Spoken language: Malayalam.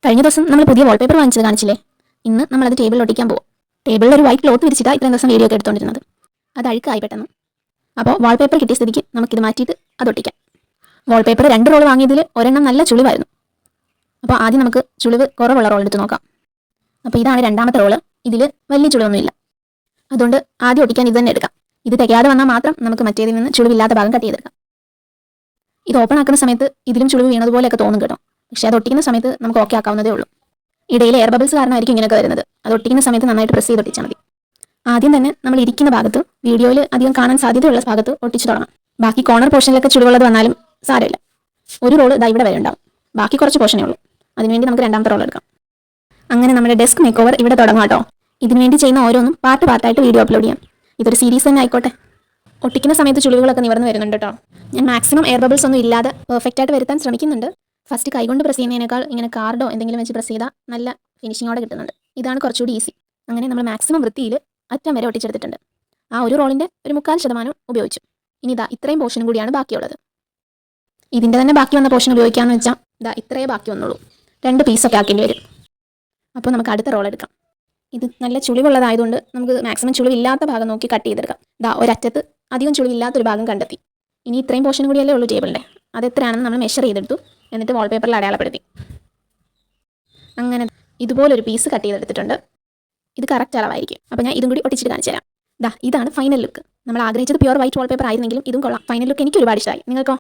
കഴിഞ്ഞ ദിവസം നമ്മൾ പുതിയ വാൾപേപ്പർ വാങ്ങിച്ചത് കാണിച്ചില്ലേ? ഇന്ന് നമ്മളത് ടേബിളിൽ ഒട്ടിക്കാൻ പോകും. ടേബിളിൽ ഒരു വൈറ്റ് ക്ലോത്ത് വിരിച്ചിട്ടാണ് ഇത്രയും ദിവസം വീഡിയോ ഒക്കെ എടുത്തുകൊണ്ടിരുന്നത്. അത് അഴുക്കായി പെട്ടെന്ന്. അപ്പോൾ വാൾപേപ്പർ കിട്ടിയ സ്ഥിതിക്ക് നമുക്കിത് മാറ്റിയിട്ട് അത് ഒട്ടിക്കാം. വാൾപേപ്പർ 2 റോൾ വാങ്ങിയതിൽ ഒരെണ്ണം നല്ല ചുളിവായിരുന്നു. അപ്പോൾ ആദ്യം നമുക്ക് ചുളിവ് കുറവുള്ള റോൾ എടുത്ത് നോക്കാം. അപ്പോൾ ഇതാണ് രണ്ടാമത്തെ റോള്. ഇതിൽ വലിയ ചുളിവൊന്നുമില്ല. അതുകൊണ്ട് ആദ്യം ഒട്ടിക്കാൻ ഇത് തന്നെ എടുക്കാം. ഇത് തികയാതെ വന്നാൽ മാത്രം നമുക്ക് മറ്റേതിൽ നിന്ന് ചുളിവില്ലാത്ത ഭാഗം കട്ട് ചെയ്തെടുക്കാം. ഇത് ഓപ്പൺ ആക്കുന്ന സമയത്ത് ഇതിലും ചുളിവ് വീണതുപോലെയൊക്കെ തോന്നും കേട്ടോ. പക്ഷേ അത് ഒട്ടിക്കുന്ന സമയത്ത് നമുക്ക് ഓക്കെ ആക്കാവുന്നതേ ഉള്ളൂ. ഇടയിൽ എയർ ബബിൾസ് കാരണമായിരിക്കും ഇങ്ങനെയൊക്കെ വരുന്നത്. അത് ഒട്ടിക്കുന്ന സമയത്ത് നന്നായിട്ട് പ്രസ് ചെയ്ത് ഒട്ടിച്ചാൽ മതി. ആദ്യം തന്നെ നമ്മൾ ഇരിക്കുന്ന ഭാഗത്ത്, വീഡിയോയിൽ അധികം കാണാൻ സാധ്യതയുള്ള ഭാഗത്ത് ഒട്ടിച്ചു തുടങ്ങാം. ബാക്കി കോർണർ പോർഷനിലൊക്കെ ചുളിവുള്ളത് വന്നാലും സാരമില്ല. ഒരു റോള് ഇതാ ഇവിടെ വരെ ഉണ്ടാവും. ബാക്കി കുറച്ച് പോർഷനേ ഉള്ളൂ. അതിനുവേണ്ടി നമുക്ക് രണ്ടാമത്തെ റോൾ എടുക്കാം. അങ്ങനെ നമ്മുടെ ഡെസ്ക് മേക്ക് ഓവർ ഇവിടെ തുടങ്ങാം കേട്ടോ. ഇതിനുവേണ്ടി ചെയ്യുന്ന ഓരോന്നും പാർട്ടായിട്ട് വീഡിയോ അപ്ലോഡ് ചെയ്യാം. ഇതൊരു സീരീസ് തന്നെ ആയിക്കോട്ടെ. ഒട്ടിക്കുന്ന സമയത്ത് ചുളിവുകളൊക്കെ നിവർന്ന് വരുന്നുണ്ട് കേട്ടോ. ഞാൻ മാക്സിമം എയർ ബബിൾസ് ഒന്നും ഇല്ലാതെ പെർഫെക്റ്റ് ആയിട്ട് വരുത്താൻ ശ്രമിക്കുന്നുണ്ട്. ഫസ്റ്റ് കൈകൊണ്ട് പ്രസ് ചെയ്യുന്നതിനേക്കാൾ ഇങ്ങനെ കാർഡോ എന്തെങ്കിലും വെച്ച് പ്രസ് ചെയ്താൽ നല്ല ഫിനിഷിങ്ങോടെ കിട്ടുന്നുണ്ട്. ഇതാണ് കുറച്ചുകൂടി ഈസി. അങ്ങനെ നമ്മൾ മാക്സിമം വൃത്തിയിൽ അറ്റം വരെ ഒട്ടിച്ചെടുത്തിട്ടുണ്ട്. ആ ഒരു റോളിൻ്റെ ഒരു 3/4% ഉപയോഗിച്ചു. ഇനി ഇതാ ഇത്രയും പോർഷനും കൂടിയാണ് ബാക്കിയുള്ളത്. ഇതിൻ്റെ തന്നെ ബാക്കി വന്ന പോർഷൻ ഉപയോഗിക്കാമെന്ന് വെച്ചാൽ ഇതാ ഇത്രയേ ബാക്കി വന്നുള്ളൂ. 2 പീസൊക്കെ ആക്കേണ്ടി വരും. അപ്പോൾ നമുക്ക് അടുത്ത റോൾ എടുക്കാം. ഇത് നല്ല ചുളിവുള്ളതായതുകൊണ്ട് നമുക്ക് മാക്സിമം ചുളിവില്ലാത്ത ഭാഗം നോക്കി കട്ട് ചെയ്തെടുക്കാം. ഇതാ ഒരറ്റത്ത് അധികം ചുളിവില്ലാത്തൊരു ഭാഗം കണ്ടെത്തി. ഇനി ഇത്രയും പോർഷനും കൂടിയല്ലേ ഉള്ളൂ ടേബിളിൻ്റെ. അത് എത്രയാണെന്ന് നമ്മൾ മെഷർ ചെയ്തെടുത്തു. എന്നിട്ട് വാൾപേപ്പറിൽ അടയാളപ്പെടുത്തി. അങ്ങനെ ഇതുപോലൊരു പീസ് കട്ട് ചെയ്തെടുത്തിട്ടുണ്ട്. ഇത് കറക്റ്റ് അളവായിരിക്കും. അപ്പോൾ ഞാൻ ഇതും കൂടി ഒട്ടിച്ചിട്ട് കാണിച്ചു തരാം. ഇതാണ് ഫൈനൽ ലുക്ക്. നമ്മൾ ആഗ്രഹിച്ചത് പ്യുവർ വൈറ്റ് വാൾപേപ്പർ ആയിരുന്നെങ്കിലും ഇതും കൊള്ളാം. ഫൈനൽ ലുക്ക് എനിക്ക് ഒരുപാട് ഇഷ്ടമായി. നിങ്ങൾക്കോ?